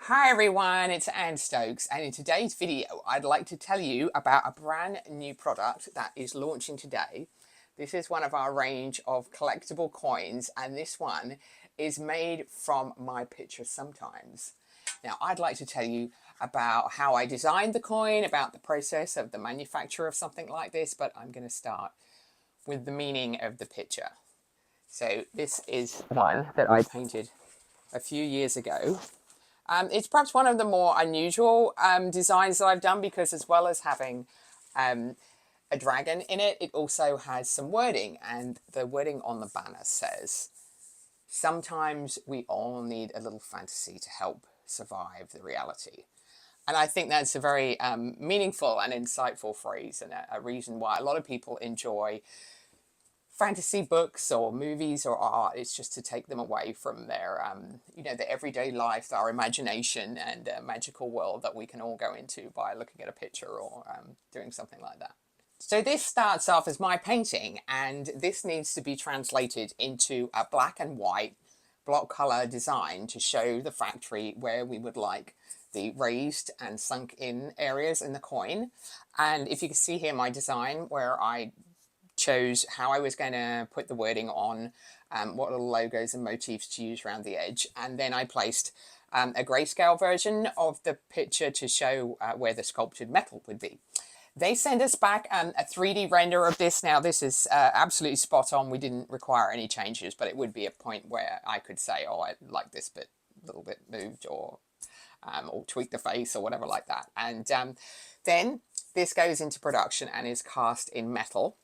Hi everyone, it's Anne Stokes, and in today's video I'd like to tell you about a brand new product that is launching today. This is one of our range of collectible coins, and this one is made from my picture sometimes. Now I'd like to tell you about how I designed the coin, about the process of the manufacture of something like this, but I'm going to start with the meaning of the picture. So this is one that I painted a few years ago. It's perhaps one of the more unusual designs that I've done, because as well as having a dragon in it, it also has some wording, and the wording on the banner says, "Sometimes we all need a little fantasy to help survive the reality." And I think that's a very meaningful and insightful phrase, and a reason why a lot of people enjoy fantasy books or movies or art. Is just to take them away from their their everyday life, our imagination, and a magical world that we can all go into by looking at a picture or doing something like that. So this starts off as my painting, and this needs to be translated into a black and white block color design to show the factory where we would like the raised and sunk in areas in the coin. And if you can see here my design, where I chose how I was going to put the wording on, what little logos and motifs to use around the edge, and then I placed a grayscale version of the picture to show where the sculptured metal would be. They send us back a 3D render of this. Now this is absolutely spot on. We didn't require any changes, but it would be a point where I could say, oh, I like this bit a little bit moved, or tweak the face or whatever like that. And then this goes into production and is cast in metal.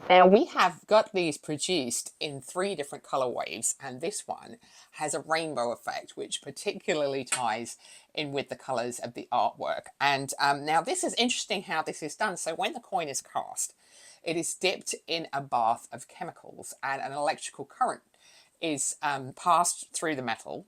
Now we have got these produced in 3 different color waves, and this one has a rainbow effect, which particularly ties in with the colors of the artwork. And now this is interesting how this is done. So when the coin is cast, it is dipped in a bath of chemicals, and an electrical current is passed through the metal.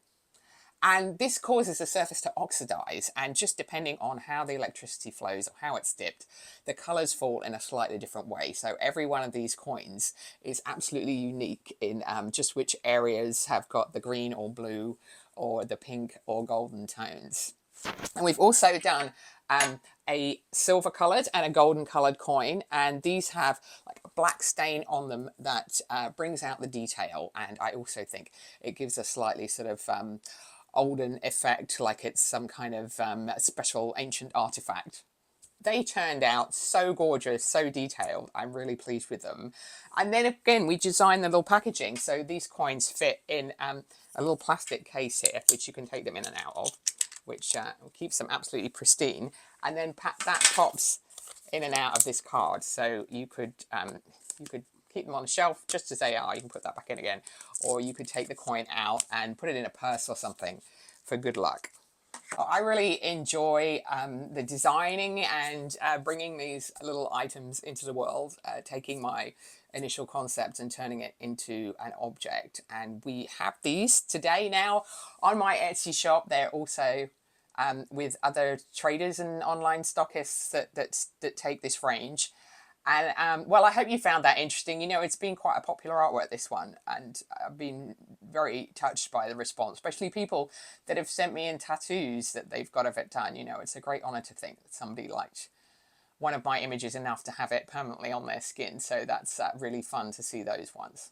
And this causes the surface to oxidize, and just depending on how the electricity flows or how it's dipped, the colors fall in a slightly different way. So every one of these coins is absolutely unique in just which areas have got the green or blue or the pink or golden tones. And we've also done a silver colored and a golden colored coin, and these have like a black stain on them that brings out the detail, and I also think it gives a slightly sort of olden effect, like it's some kind of special ancient artifact. They turned out so gorgeous, so detailed. I'm really pleased with them. And then again, we designed the little packaging. So these coins fit in a little plastic case here, which you can take them in and out of, which keeps them absolutely pristine. And then that pops in and out of this card. So you could keep them on the shelf just as they are. You can put that back in again, or you could take the coin out and put it in a purse or something for good luck. I really enjoy the designing and bringing these little items into the world, taking my initial concept and turning it into an object. And we have these today now on my Etsy shop. They're also with other traders and online stockists that take this range. And well, I hope you found that interesting. You know, it's been quite a popular artwork, this one, and I've been very touched by the response, especially people that have sent me in tattoos that they've got of it done. You know, it's a great honor to think that somebody liked one of my images enough to have it permanently on their skin. So that's really fun to see those ones.